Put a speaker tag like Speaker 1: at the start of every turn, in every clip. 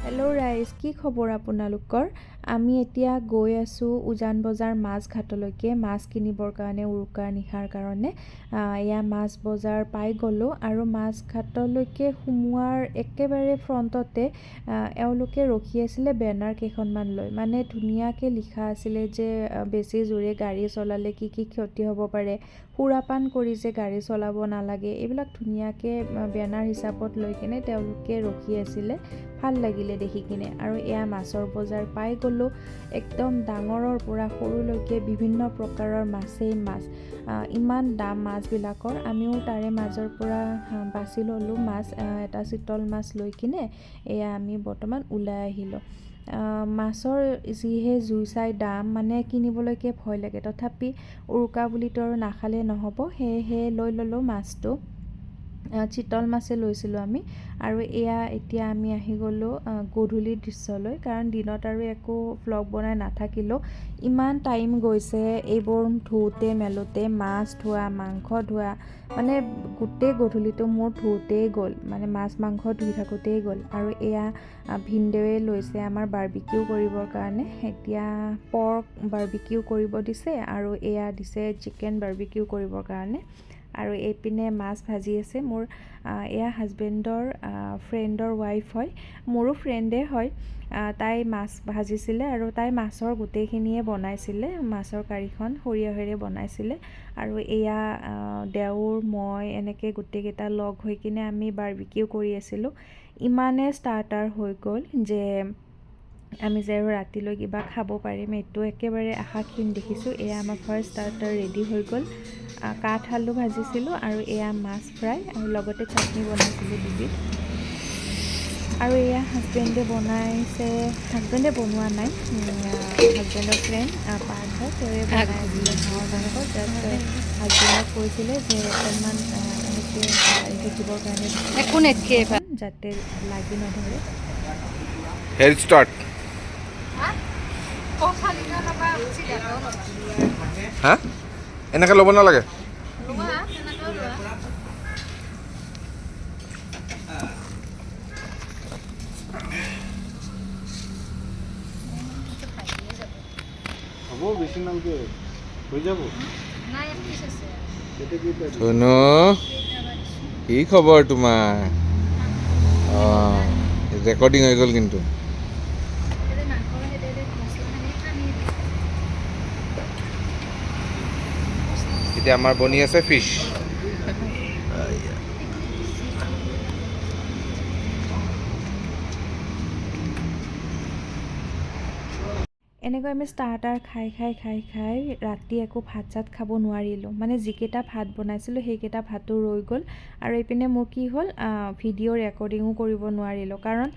Speaker 1: Hello' ৰাইজ, কি খবৰ আপোনালোকৰ? আমি এতিয়া গৈ আছোঁ উজান বজাৰ মাছ ঘাটলৈকে মাছ কিনিবৰ কাৰণে উৰুকাৰ নিশাৰ কাৰণে। এয়া মাছ বজাৰ পাই গ'লোঁ আৰু মাছ ঘাটলৈকে সোমোৱাৰ একেবাৰে ফ্ৰণ্টতে এওঁলোকে ৰখি আছিলে বেনাৰ কেইখনমান লৈ। মানে ধুনীয়াকৈ লিখা আছিলে যে বেছি জোৰে গাড়ী চলালে কি কি ক্ষতি হ'ব পাৰে, সুৰাপান কৰি যে গাড়ী চলাব নালাগে, এইবিলাক ধুনীয়াকৈ বেনাৰ হিচাপত লৈ কিনে তেওঁলোকে ৰখি আছিলে। ভাল লাগিলে দেখি কিনে। আৰু এয়া মাছৰ বজাৰ পাই গ'লোঁ। একদম ডাঙৰৰ পৰা সৰুলৈকে বিভিন্ন প্ৰকাৰৰ মাছেই মাছ। ইমান দাম মাছবিলাকৰ। আমিও তাৰে মাজৰ পৰা বাছি ল'লোঁ মাছ, এটা চিতল মাছ লৈ কিনে এয়া আমি বৰ্তমান ওলাই আহিলোঁ। মাছৰ যিহে জুই চাই দাম, মানে কিনিবলৈকে ভয় লাগে। তথাপি উৰুকা বুলিতো আৰু নাখালে নহ'ব, সেয়েহে লৈ ল'লোঁ মাছটো। চিতল মাছে লৈছিলোঁ আমি। আৰু এয়া এতিয়া আমি আহি গ'লোঁ গধূলিৰ দৃশ্যলৈ, কাৰণ দিনত আৰু একো ভ্লগ বনাই নাথাকিলোঁ। ইমান টাইম গৈছে এইবোৰ ধুওঁতে মেলোঁতে, মাছ ধোৱা, মাংস ধোৱা, মানে গোটেই গধূলিটো মোৰ ধুওঁতেই গ'ল, মানে মাছ মাংস ধুই থাকোঁতেই গ'ল। আৰু এয়া ভিনদেৱে লৈছে আমাৰ বাৰ্বিকিউ কৰিবৰ কাৰণে। এতিয়া পৰ্ক বাৰ্বিকিউ কৰিব দিছে আৰু এয়া দিছে চিকেন বাৰ্বিকিউ কৰিবৰ কাৰণে। আৰু এইপিনে মাছ ভাজি আছে মোৰ এয়া হাজবেণ্ডৰ ফ্ৰেণ্ডৰ ৱাইফ হয়, মোৰো ফ্ৰেণ্ডে হয়। তাই মাছ ভাজিছিলে আৰু তাই মাছৰ গোটেইখিনিয়ে বনাইছিলে, মাছৰ কাৰীখন সৰিয়হেৰে বনাইছিলে। আৰু এয়া দেওৰ মই এনেকৈ গোটেইকেইটা লগ হৈ কিনে আমি বাৰ্বিকিউ কৰি আছিলোঁ। ইমানে ষ্টাৰ্টাৰ হৈ গ'ল যে আমি যে আৰু ৰাতিলৈ কিবা খাব পাৰিম এইটো একেবাৰে আশাক্ষীণ দেখিছোঁ। এয়া আমাৰ ফাৰ্ষ্ট ষ্টাৰ্টাৰ ৰেডি হৈ গ'ল। কাঠ আলু ভাজিছিলোঁ আৰু এয়া মাছ ফ্ৰাই আৰু লগতে চাটনি বনাইছিলোঁ দুবিধ। আৰু এয়া হাজবেণ্ডে বনাইছে, হাজবেণ্ডে বনোৱা নাই, হাজবেণ্ডৰ ফ্ৰেণ্ড পাৰ্থ হয়, তেওঁৱে বনাই আছিলে হাঁহৰ মাংস। জাষ্ট হাজবেণ্ডক কৈছিলে যে অকণমান এনেকৈ লাৰি থাকিবৰ কাৰণে দিছিলে, যাতে লাগি নধৰে।
Speaker 2: হেল্থ ষ্টাৰ্ট হা এনেকৈ ল'ব নালাগে। হ'ব, বেছি নালগে, হৈ যাব। ধুনু, কি খবৰ তোমাৰ? অঁ, ৰেকৰ্ডিং হৈ গ'ল কিন্তু। এতিয়া আমাৰ বনি আছে ফিছ।
Speaker 1: এনেকৈ আমি ষ্টাৰ্টাৰ খাই ৰাতি একো ভাত চাত খাব নোৱাৰিলোঁ। মানে যিকেইটা ভাত বনাইছিলোঁ সেইকেইটা ভাতো ৰৈ গ'ল। আৰু এইপিনে মোৰ কি হ'ল, ভিডিঅ' ৰেকৰ্ডিঙো কৰিব নোৱাৰিলোঁ, কাৰণ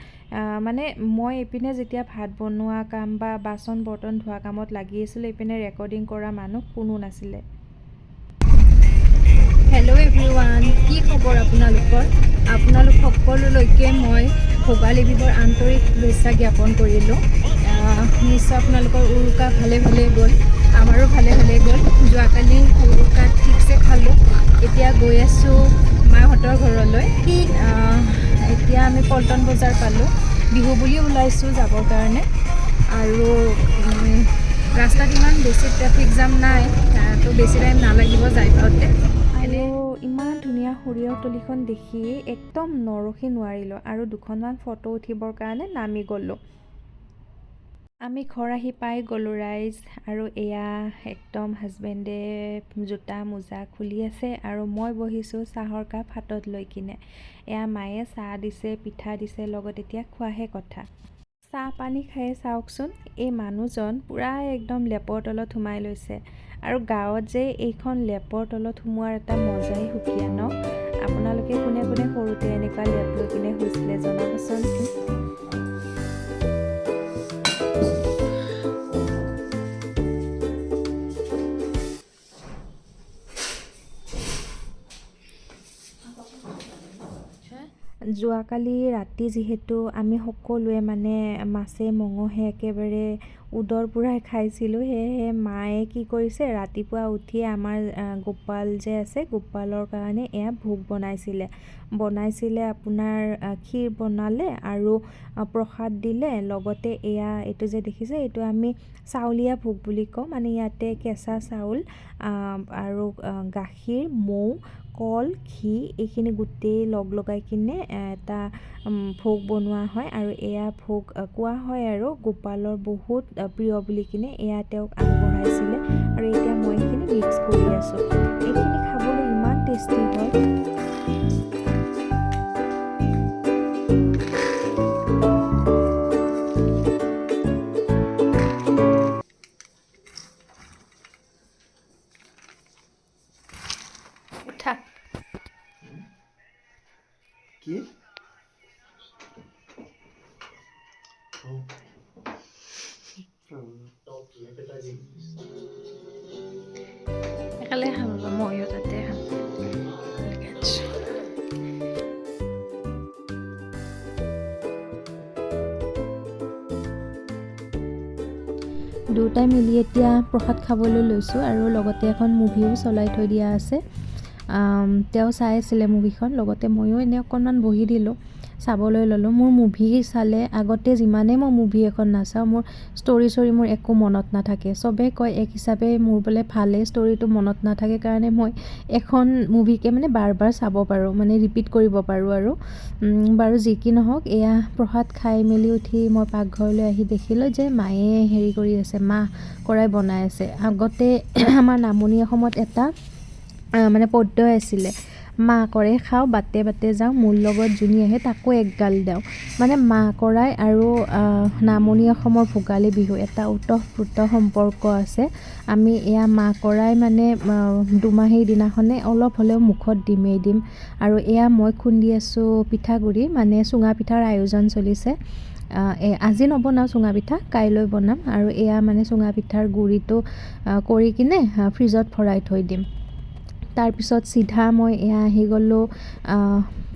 Speaker 1: মানে মই এইপিনে যেতিয়া ভাত বনোৱা কাম বা বাচন বৰ্তন ধোৱা কামত লাগি আছিলোঁ, এইপিনে ৰেকৰ্ডিং কৰা মানুহ কোনো নাছিলে। হেল্ল' এভৰিৱান, কি খবৰ আপোনালোকৰ? আপোনালোক সকলোলৈকে মই ভোগালী বিহুৰ আন্তৰিক শুভেচ্ছা জ্ঞাপন কৰিলোঁ। নিশ্চয় আপোনালোকৰ উৰুকা ভালে গ'ল, আমাৰো ভালে গ'ল। যোৱাকালি উৰুকাত ঠিকছে খালোঁ। এতিয়া গৈ আছোঁ মাহঁতৰ ঘৰলৈ। এতিয়া আমি পল্টন বজাৰ পালোঁ, বিহু বুলি ওলাইছোঁ যাবৰ কাৰণে। আৰু ৰাস্তাত ইমান বেছি ট্ৰেফিক জাম নাই, তো বেছি টাইম নালাগিব যাই পাওঁতে। আৰু ইমান ধুনীয়া সৰিয়হতলীখন দেখি একদম নৰখি নোৱাৰিলোঁ আৰু দুখনমান ফটো উঠিবৰ কাৰণে নামি গ'লোঁ। আমি ঘৰ আহি পাই গ'লোঁ ৰাইজ। আৰু এয়া একদম হাজবেণ্ডে জোতা মোজা খুলি আছে আৰু মই বহিছোঁ চাহৰ কাপ হাতত লৈ কিনে। এয়া মায়ে চাহ দিছে, পিঠা দিছে, লগত এতিয়া খোৱাহে কথা। চাহ পানী খাই চাওকচোন, এই মানুহজন পূৰা একদম লেপৰ তলত সোমাই লৈছে। আৰু গাঁৱত যে এইখন লেপৰ তলত সোমোৱাৰ এটা মজাই সুকীয়া ন। আপোনালোকে কোনে কোনে সৰুতে এনেকুৱা লেপ লৈ কিনে শুইছিলে জনাবচোন। যোৱাকালি ৰাতি যিহেতু আমি সকলোৱে মানে মাছে মঙহে একেবাৰে উদৰ পূৰাই খাইছিলোঁ, সেয়েহে মায়ে কি কৰিছে, ৰাতিপুৱা উঠিয়ে আমাৰ গোপাল যে আছে, গোপালৰ কাৰণে এয়া ভোগ বনাইছিলে আপোনাৰ ক্ষীৰ বনালে আৰু প্ৰসাদ দিলে। লগতে এইটো যে দেখিছে, এইটো আমি চাউলীয়া ভোগ বুলি কওঁ। মানে ইয়াতে কেঁচা চাউল আৰু গাখীৰ, মৌ, কল, ঘি এইখিনি গোটেই লগাই কিনে এটা ভোগ বনোৱা হয়। আৰু এয়া ভোগ কোৱা হয় আৰু গোপালৰ বহুত প্ৰিয় বুলি কিনে এয়া তেওঁক আগবঢ়াইছিলে। আৰু এতিয়া মই এইখিনি মিক্স কৰি আছোঁ। এইখিনি খাবলৈ ইমান টেষ্টি হয়।
Speaker 2: কি
Speaker 1: একালে খাম, ময়ো তাতে খাম। দুয়োটাই মিলি এতিয়া প্ৰসাদ খাবলৈ লৈছোঁ আৰু লগতে এখন মুভিও চলাই থৈ দিয়া আছে। তেওঁ চাই আছিলে মুভিখন, লগতে ময়ো এনেই অকণমান বহি দিলোঁ, চাবলৈ ল'লোঁ। মোৰ মুভি চালে আগতে যিমানেই মই মুভি এখন নাচাওঁ, মোৰ ষ্টৰি মোৰ একো মনত নাথাকে। চবেই কয় এক হিচাপে মোৰ বোলে ভালেই, ষ্টৰিটো মনত নাথাকে কাৰণে মই এখন মুভিকে মানে বাৰ চাব পাৰোঁ, মানে ৰিপিট কৰিব পাৰোঁ আৰু। বাৰু যি কি নহওক, এয়া প্ৰসাদ খাই মেলি উঠি মই পাকঘৰলৈ আহি দেখিলোঁ যে মায়ে হেৰি কৰি আছে, মাহ কৰাই বনাই আছে। আগতে আমাৰ নামনি অসমত এটা মানে পদ্য আছিলে, মাহ কৰাই খাওঁ, বাটে বাটে যাওঁ, মোৰ লগত যোনী আহে তাকো একগাল দেওঁ। মানে মাহ কৰাই আৰু নামনি অসমৰ ভোগালী বিহু এটা ওতঃপ্ৰোত সম্পৰ্ক আছে। আমি এয়া মাহ কৰাই মানে দুমাহীৰ দিনাখনে অলপ হ'লেও মুখত দিম। আৰু এয়া মই খুন্দি আছোঁ পিঠাগুড়ি, মানে চুঙা পিঠাৰ আয়োজন চলিছে। আজি নবনাওঁ চুঙা পিঠা, কাইলৈ বনাম। আৰু এয়া মানে চুঙা পিঠাৰ গুড়িটো কৰি কিনে ফ্ৰিজত ভৰাই থৈ দিম। তাৰপিছত চিধা মই এয়া আহি গ'লোঁ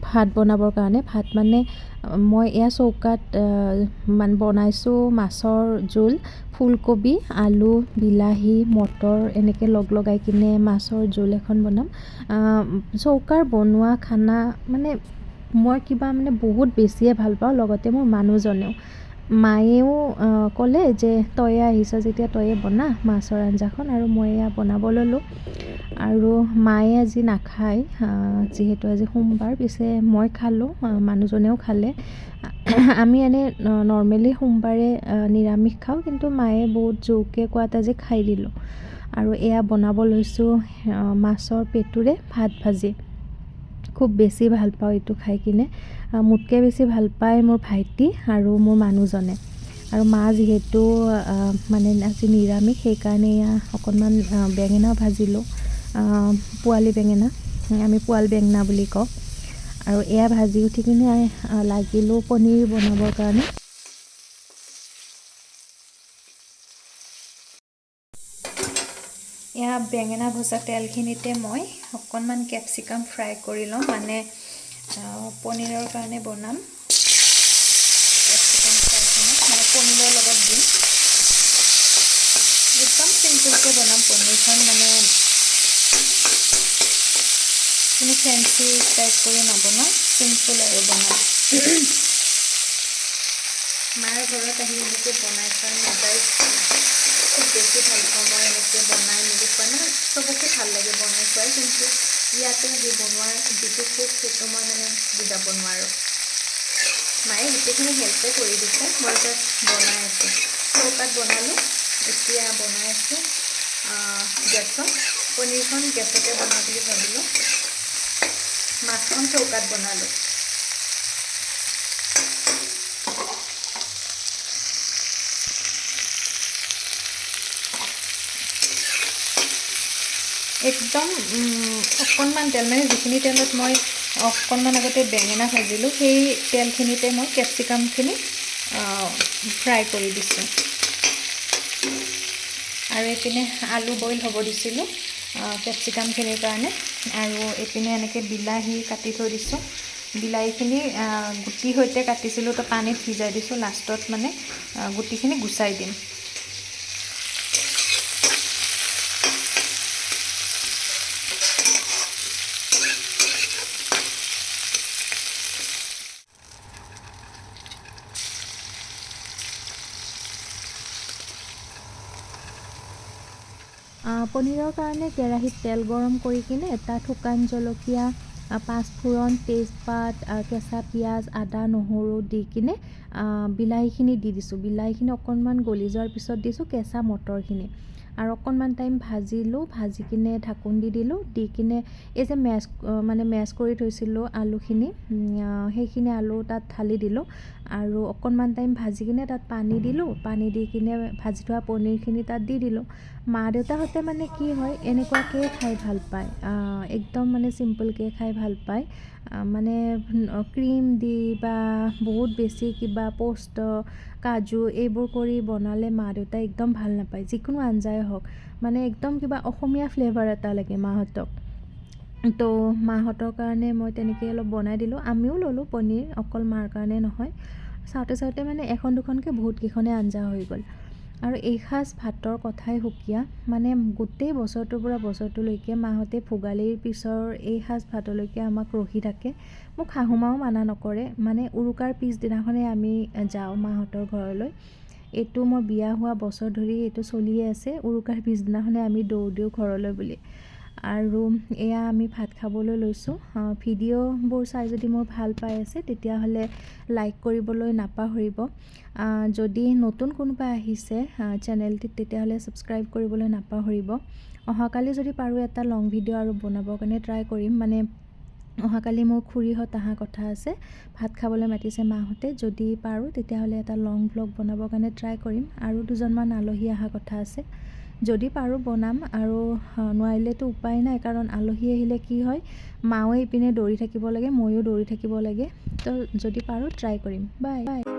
Speaker 1: ভাত বনাবৰ কাৰণে। ভাত মানে মই এয়া চৌকাত মানে বনাইছোঁ মাছৰ জোল, ফুলকবি, আলু, বিলাহী, মটৰ এনেকৈ লগাই কিনে মাছৰ জোল এখন বনাম। চৌকাৰ বনোৱা খানা মানে মই কিবা মানে বহুত বেছিয়ে ভাল পাওঁ। লগতে মোৰ মানুহজনেও, মায়েও ক'লে যে তয়ে আহিছ যেতিয়া তয়ে বনা মাছৰ আঞ্জাখন। আৰু মই এয়া বনাব ল'লোঁ। আৰু মায়ে আজি নাখায়, যিহেতু আজি সোমবাৰ, পিছে মই খালোঁ, মানুহজনেও খালে। আমি এনেই নৰ্মেলি সোমবাৰে নিৰামিষ খাওঁ, কিন্তু মায়ে বহুত জোৰকৈ কোৱাত আজি খাই দিলোঁ। আৰু এয়া বনাব লৈছোঁ মাছৰ পেটুৰে ভাত ভাজি। খুব বেছি ভাল পাওঁ এইটো খাই কিনে। মোতকৈ বেছি ভাল পায় মোৰ ভাইটি আৰু মোৰ মানুহজনে। আৰু মা যিহেতু মানে আজি নিৰামিষ, সেইকাৰণে এয়া অকণমান বেঙেনাও ভাজিলোঁ, পোৱালি বেঙেনা, আমি পোৱাল বেঙেনা বুলি কওঁ। আৰু এয়া ভাজি উঠি কিনে লাগিলোঁ পনীৰ বনাবৰ কাৰণে। এয়া বেঙেনা ভজা তেলখিনিতে মই অকণমান কেপচিকাম ফ্ৰাই কৰি লওঁ, মানে পনীৰৰ কাৰণে বনাম। কেপচিকাম ফ্ৰাইখিনি মানে পনীৰৰ লগত দিম। একদম চিম্পুলকৈ বনাম পনীৰখন, মানে কোনো ফেঞ্চি টাইপ কৰি নবনাওঁ, চিম্পুল আৰু বনাম। মাৰ ঘৰত আহি এনেকৈ বনাই খোৱাৰ মজাই খুব বেছি ভাল পাওঁ। মই এনেকৈ বনাই মেলি খোৱা, মানে চবকে ভাল লাগে বনাই খোৱাই, কিন্তু ইয়াতে সেই বনোৱাৰ যিটো সুখ সেইটো মই মানে বুজাব নোৱাৰোঁ। মায়ে গোটেইখিনি হেল্পে কৰি দিছে, মই জাষ্ট বনাই আছোঁ। চৌকাত বনালোঁ, এতিয়া বনাই আছোঁ গেছত। পনীৰখন গেছতে বনাওঁ বুলি ভাবিলোঁ, মাছখন চৌকাত বনালোঁ। একদম অকণমান তেল, মানে যিখিনি তেলত মই অকণমান আগতে বেঙেনা ভাজিলোঁ, সেই তেলখিনিতে মই কেপচিকামখিনি ফ্ৰাই কৰি দিছোঁ। আৰু এইপিনে আলু বইল হ'ব দিছিলোঁ কেপচিকামখিনিৰ কাৰণে। আৰু এইপিনে এনেকৈ বিলাহী কাটি থৈ দিছোঁ, বিলাহীখিনি গুটি সৈতে কাটিছিলোঁ তো পানীত ভিজাই দিছোঁ লাষ্টত মানে গুটিখিনি গুচাই দিম পনীৰৰ কাৰণে কেৰাহীত তেল গৰম কৰি কিনে তাত শুকান জলকীয়া পাঁচফোৰণ তেজপাত কেঁচা পিঁয়াজ আদা নহৰু দি কিনে বিলাহীখিনি দি দিছোঁ বিলাহীখিনি অকণমান গলি যোৱাৰ পিছত দিছোঁ কেঁচা মটৰখিনি আৰু অকণমান টাইম ভাজিলোঁ ভাজি কিনে ঢাকোন দি দিলোঁ দি কিনে এই যে মেছ কৰি থৈছিলোঁ আলুখিনি সেইখিনি আলু তাত ঢালি দিলোঁ আৰু অকণমান টাইম ভাজি কিনে তাত পানী দিলোঁ পানী দি কিনে ভাজি থোৱা পনীৰখিনি তাত দি দিলোঁ মা দেউতাহঁতে মানে কি হয় এনেকুৱাকৈ খাই ভাল পায় একদম মানে চিম্পলকৈ খাই ভাল পায় মানে ক্ৰীম দি বা বহুত বেছি কিবা পোষ্ট কাজু এইবোৰ কৰি বনালে মা দেউতাই একদম ভাল নাপায় যিকোনো আঞ্জাই হওক মানে একদম কিবা অসমীয়া ফ্লেভাৰ এটা লাগে মাহঁতক তো মাহঁতৰ কাৰণে মই তেনেকৈ অলপ বনাই দিলোঁ আমিও ল'লোঁ পনীৰ অকল মাৰ কাৰণে নহয় চাওঁতে চাওঁতে মানে এখন দুখনকৈ বহুতকেইখনেই আঞ্জা হৈ গ'ল আৰু এইসাঁজ ভাতৰ কথাই সুকীয়া মানে গোটেই বছৰটোৰ পৰা বছৰটোলৈকে মাহঁতে ভোগালীৰ পিছৰ এইসাঁজ ভাতলৈকে আমাক ৰখি থাকে মোক শাহুমাও মানা নকৰে মানে উৰুকাৰ পিছদিনাখনেই আমি যাওঁ মাহঁতৰ ঘৰলৈ এইটো মই বিয়া হোৱা বছৰ ধৰি এইটো চলিয়ে আছে উৰুকাৰ পিছদিনাখনে আমি দৌৰ দিওঁ ঘৰলৈ বুলি আৰু এয়া আমি ভাত খাবলৈ লৈছোঁ ভিডিঅ'বোৰ চাই যদি মোৰ ভাল পাই আছে তেতিয়াহ'লে লাইক কৰিবলৈ নাপাহৰিব যদি নতুন কোনোবা আহিছে চেনেলটিত তেতিয়াহ'লে ছাবস্ক্ৰাইব কৰিবলৈ নাপাহৰিব অহাকালি যদি পাৰোঁ এটা লং ভিডিঅ' আৰু বনাবৰ কাৰণে ট্ৰাই কৰিম মানে অহাকালি মোৰ খুৰীহঁত অহা কথা আছে ভাত খাবলৈ মাতিছে মাহঁতে যদি পাৰোঁ তেতিয়াহ'লে এটা লং ভ্লগ বনাবৰ কাৰণে ট্ৰাই কৰিম আৰু দুজনমান আলহী অহা কথা আছে যদি পাৰোঁ বনাম আৰু নোৱাৰিলেতো উপায় নাই কাৰণ আলহী আহিলে কি হয় মাও ইপিনে দৌৰি থাকিব লাগে ময়ো দৌৰি থাকিব লাগে তো যদি পাৰোঁ ট্ৰাই কৰিম বাই